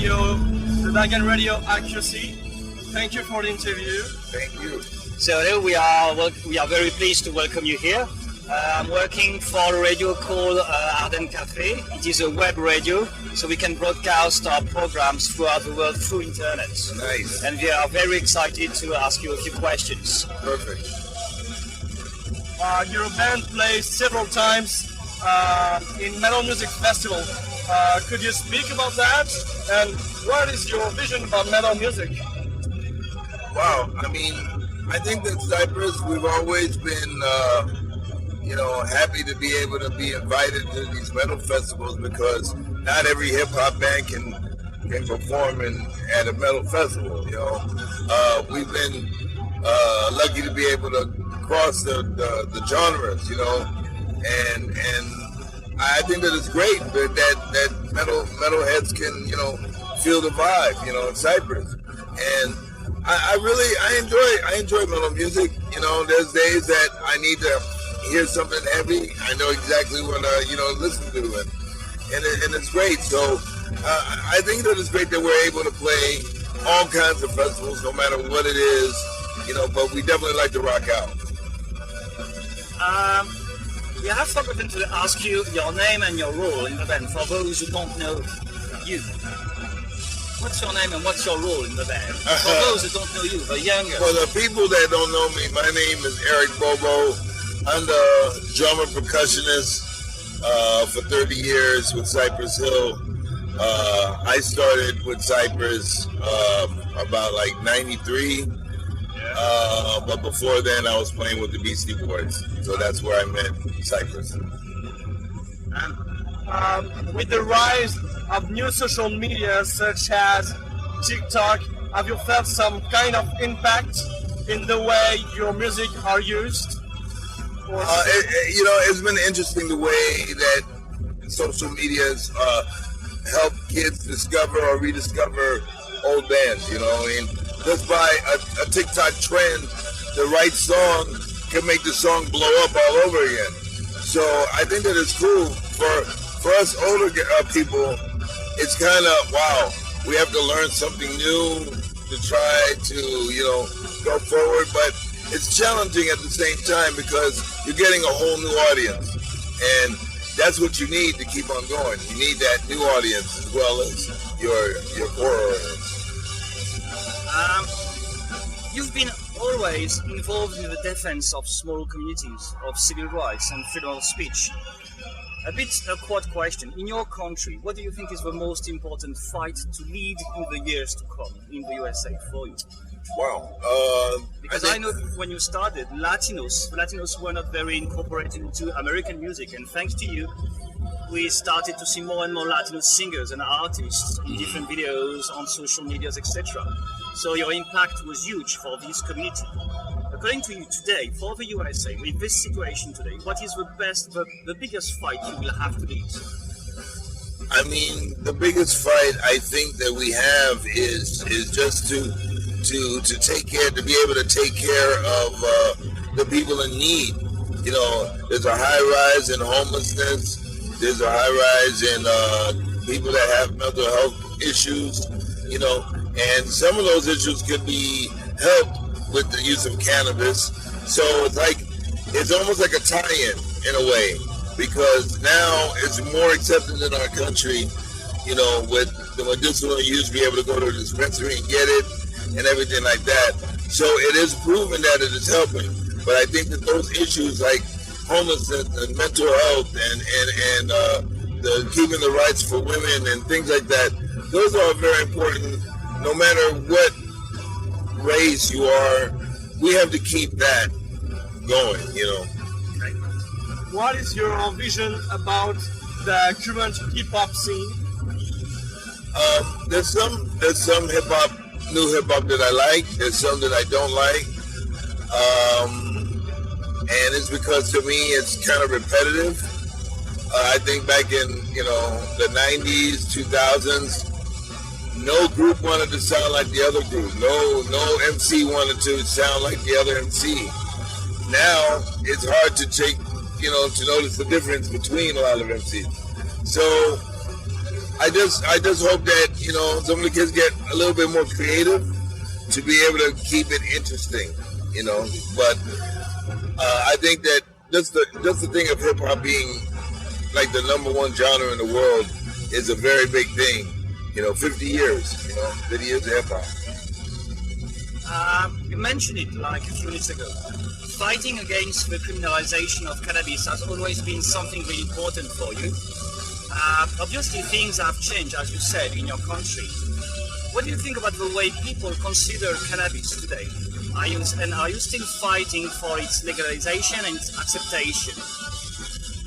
radio, the Dagen Radio Accuracy. Thank you for the interview. Thank you. So we are very pleased to welcome you here. I'm working for a radio called Arden Cafe. It is a web radio, so we can broadcast our programs throughout the world through internet. Nice. And we are very excited to ask you a few questions. Perfect. Your band plays several times in Metal Music Festival. Could you speak about that? And what is your vision about metal music? Wow. I mean, I think that CYPRESS, we've always been, happy to be able to be invited to these metal festivals because not every hip hop band can perform at a metal festival. We've been lucky to be able to cross the genres, and I think that it's great that metalheads can feel the vibe, in CYPRESS, and I enjoy metal music. There's days that I need to hear something heavy. I know exactly what listen to, and it's great. So I think that it's great that we're able to play all kinds of festivals, no matter what it is, but we definitely like to rock out. We have forgotten to ask you your name and your role in the band for those who don't know you. What's your name and what's your role in the band? For those who don't know you, the younger. For the people that don't know me, my name is Eric Bobo. I'm the drummer percussionist for 30 years with CYPRESS Hill. I started with CYPRESS about like 93. But before then, I was playing with the Beastie Boys. So that's where I met CYPRESS. With the rise of new social media such as TikTok, have you felt some kind of impact in the way your music are used? It's been interesting the way that social media has helped kids discover or rediscover old bands. Just by a TikTok trend, the right song can make the song blow up all over again. So I think that it's cool for us older people. It's kind of wow. We have to learn something new to try to go forward, but it's challenging at the same time because you're getting a whole new audience, and that's what you need to keep on going. You need that new audience as well as your core audience. You've been always involved in the defense of small communities, of civil rights and freedom of speech. A bit a quad question. In your country, what do you think is the most important fight to lead in the years to come in the USA for you? Wow. Because I know when you started, Latinos were not very incorporated into American music, and thanks to you, we started to see more and more Latino singers and artists in different videos on social medias, etc. So your impact was huge for this community. According to you today, for the USA, with this situation today, what is the biggest fight you will have to lead? I mean, the biggest fight I think that we have is just to take care, to be able to take care of the people in need. There's a high rise in homelessness. There's a high rise in people that have mental health issues. And some of those issues could be helped with the use of cannabis. So it's almost like a tie-in a way, because now it's more accepted in our country, with the medicinal use, be able to go to a dispensary and get it and everything like that. So it is proven that it is helping. But I think that those issues like homelessness and mental health and the keeping the rights for women and things like that, those are very important. No matter what race you are, we have to keep that going, Okay. What is your vision about the current hip-hop scene? There's some hip-hop, new hip-hop that I like. There's some that I don't like. And it's because to me it's kind of repetitive. I think back in, the 90s, 2000s, no group wanted to sound like the other group. No MC wanted to sound like the other MC. Now it's hard to take, to notice the difference between a lot of MCs. So I just hope that, some of the kids get a little bit more creative to be able to keep it interesting, But I think that just the thing of hip hop being like the number one genre in the world is a very big thing. 50 years, 50 years of hip hop. You mentioned it like a few minutes ago. Fighting against the criminalization of cannabis has always been something really important for you. Obviously, things have changed, as you said, in your country. What do you think about the way people consider cannabis today? Are you still fighting for its legalization and its acceptation?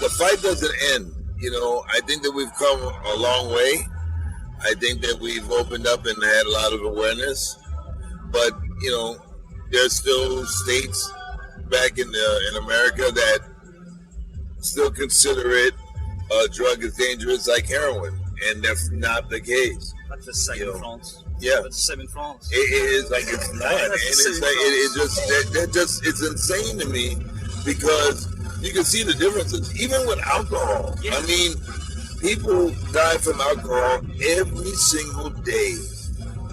The fight doesn't end. I think that we've come a long way. I think that we've opened up and had a lot of awareness. But, there's still states back in America that still consider it a drug as dangerous like heroin, and that's not the case. That's the same in France. Yeah, that's the same in France. It is like it's not, and it's like it's insane to me because you can see the differences even with alcohol. Yeah. I mean, people die from alcohol every single day.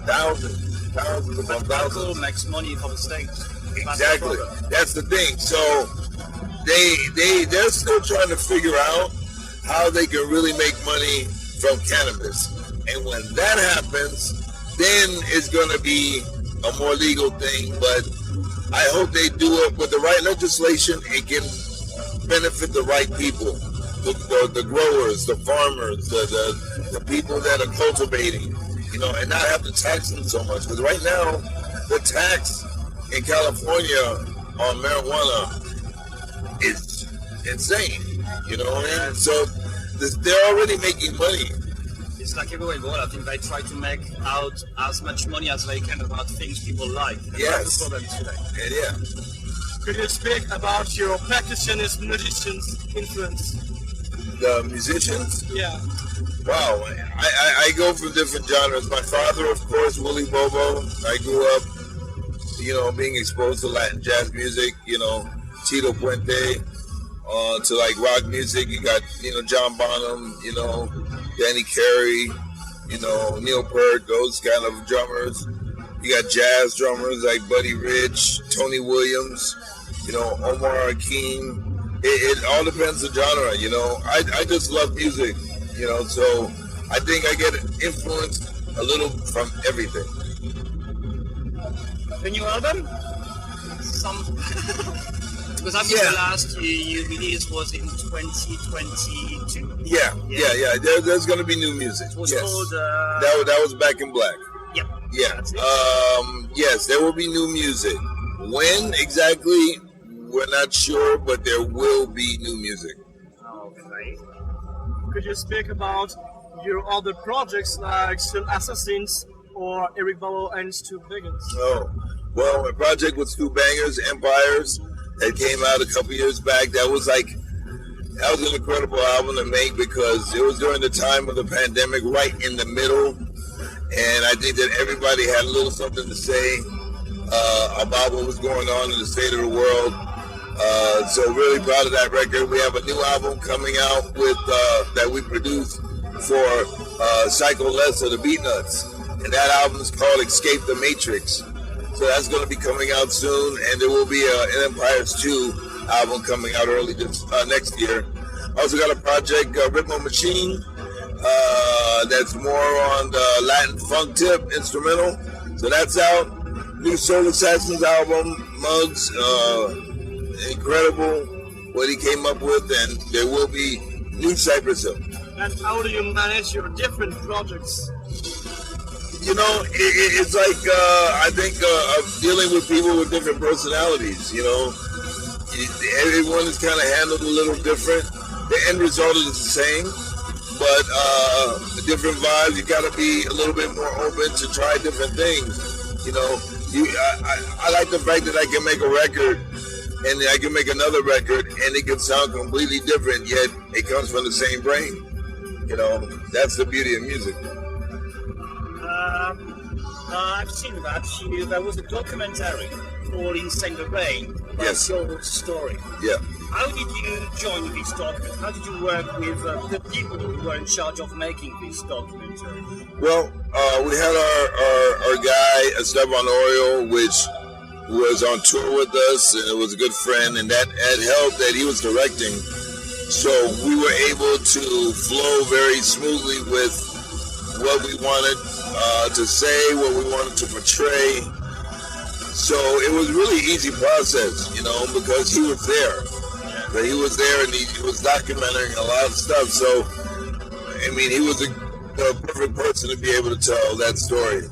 Thousands upon thousands. Alcohol makes money for the states. Exactly. That's the thing. So they're still trying to figure out how they can really make money from cannabis. And when that happens, then it's going to be a more legal thing. But I hope they do it with the right legislation. It can benefit the right people, the growers, the farmers, the people that are cultivating, and not have to tax them so much. Because right now, the tax in California on marijuana is insane, and so they're already making money. It's like everywhere in the world. I think they try to make out as much money as they can about things people like. Yes. That's the problem today. And yeah. Could you speak about your practitioners, musicians' influence? The musicians? Yeah. Wow, I go from different genres. My father, of course, Willie Bobo. I grew up, being exposed to Latin jazz music, Tito Puente, to like rock music. You got, John Bonham, Danny Carey, Neil Peart, those kind of drummers. You got jazz drummers like Buddy Rich, Tony Williams, Omar Hakim. It all depends on genre, I just love music, so I think I get influenced a little from everything. The new album? Because I think the last you released was in 2022. Yeah. There's going to be new music. It was called... That was Back in Black. Yep. Yeah. Yes, there will be new music. When exactly, we're not sure, but there will be new music. Okay. Could you speak about your other projects like Still Assassins or Eric Ballo and Stu Biggins? Oh, well, my project with Stu Bangers, Empires, that came out a couple years back. That was an incredible album to make because it was during the time of the pandemic, right in the middle. And I think that everybody had a little something to say about what was going on in the state of the world. So really proud of that record. We have a new album coming out with that we produced for Psycho Les of the Beatnuts. And that album is called Escape the Matrix. So that's going to be coming out soon. And there will be an Empires 2 album coming out early next year. Also got a project, Rhythm Machine, that's more on the Latin funk tip, instrumental. So that's out. New Soul Assassins album, Muggs, incredible what he came up with, and there will be new CYPRESS HILL. And how do you manage your different projects? It's like, I think dealing with people with different personalities, everyone is kind of handled a little different. The end result is the same, but different vibes. You got to be a little bit more open to try different things. I like the fact that I can make a record and I can make another record and it can sound completely different, yet it comes from the same brain. That's the beauty of music. I've seen that. There was a documentary called Insane the Rain about your story. Yeah. How did you join this document? How did you work with the people who were in charge of making this documentary? Well, we had our guy, Esteban Oriol, which was on tour with us, and it was a good friend, and that had helped that he was directing. So we were able to flow very smoothly with what we wanted to say, what we wanted to portray. So it was really easy process, you know, because he was there. He was there and he was documenting a lot of stuff. So, I mean, he was the perfect person to be able to tell that story.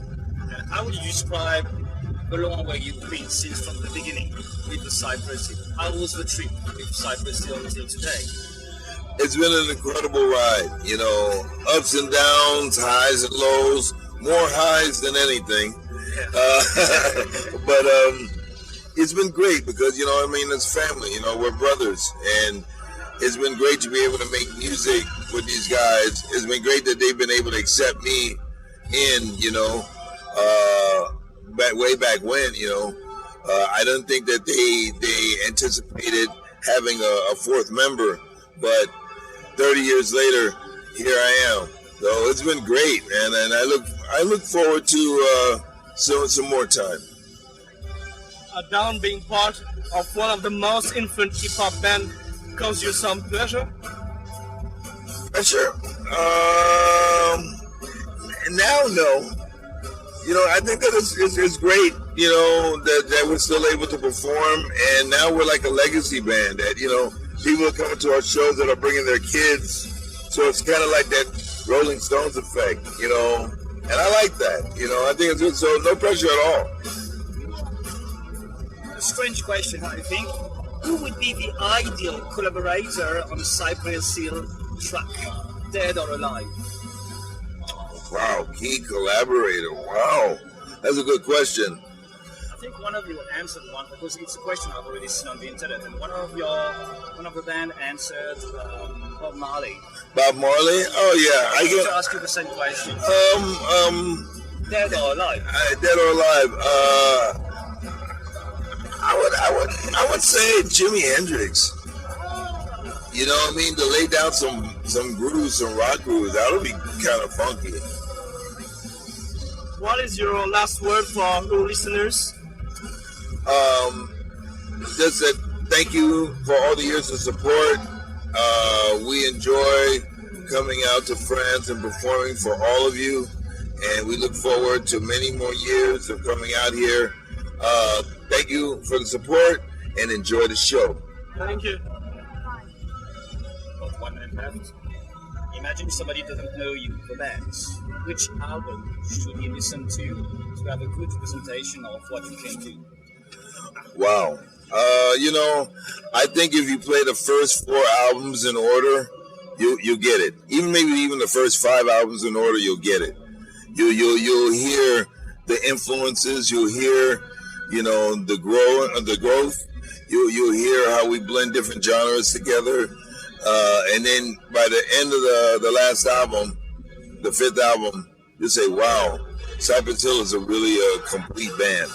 How would you describe the long way you've been since from the beginning with the CYPRESS Hill? How was the trip with CYPRESS Hill until today? It's been an incredible ride, you know, ups and downs, highs and lows, more highs than anything. But it's been great because, you know, I mean, it's family, you know, we're brothers, and it's been great to be able to make music with these guys. It's been great that they've been able to accept me in, you know, way back when, you know. I don't think that they anticipated having a fourth member, but 30 years later, here I am. So it's been great, man, and I look forward to some more time. Down being part of one of the most influential hip-hop band cause you some pleasure? Sure. Now, no. You know, I think that it's great, you know, that we're still able to perform, and now we're like a legacy band that, you know, people are coming to our shows that are bringing their kids. So it's kind of like that Rolling Stones effect, you know, and I like that, you know, I think it's good. So no pressure at all. A strange question, I think. Who would be the ideal collaborator on a CYPRESS Hill track, dead or alive? Wow, key collaborator. Wow, that's a good question. I think one of you answered one because it's a question I've already seen on the internet, and one of the band answered Bob Marley. Bob Marley? Oh yeah, I want to ask you the same question. Dead or alive? Dead or alive? I would say Jimi Hendrix. You know what I mean? To lay down some grooves, some rock grooves, that would be kind of funky. What is your last word for our listeners? Just that thank you for all the years of support. We enjoy coming out to France and performing for all of you, and we look forward to many more years of coming out here. Thank you for the support and enjoy the show. Thank you. Got 1 minute left. Imagine somebody doesn't know you, the bands. Which album should he listen to have a good representation of what you can do? Wow. You know, I think if you play the first 4 albums in order, you'll get it. Even the first 5 albums in order, you'll get it. You'll hear the influences. You'll hear, you know, the growth. You'll hear how we blend different genres together. And then by the end of the last album, the 5th album, you'll say, wow, CYPRESS Hill is a really complete band.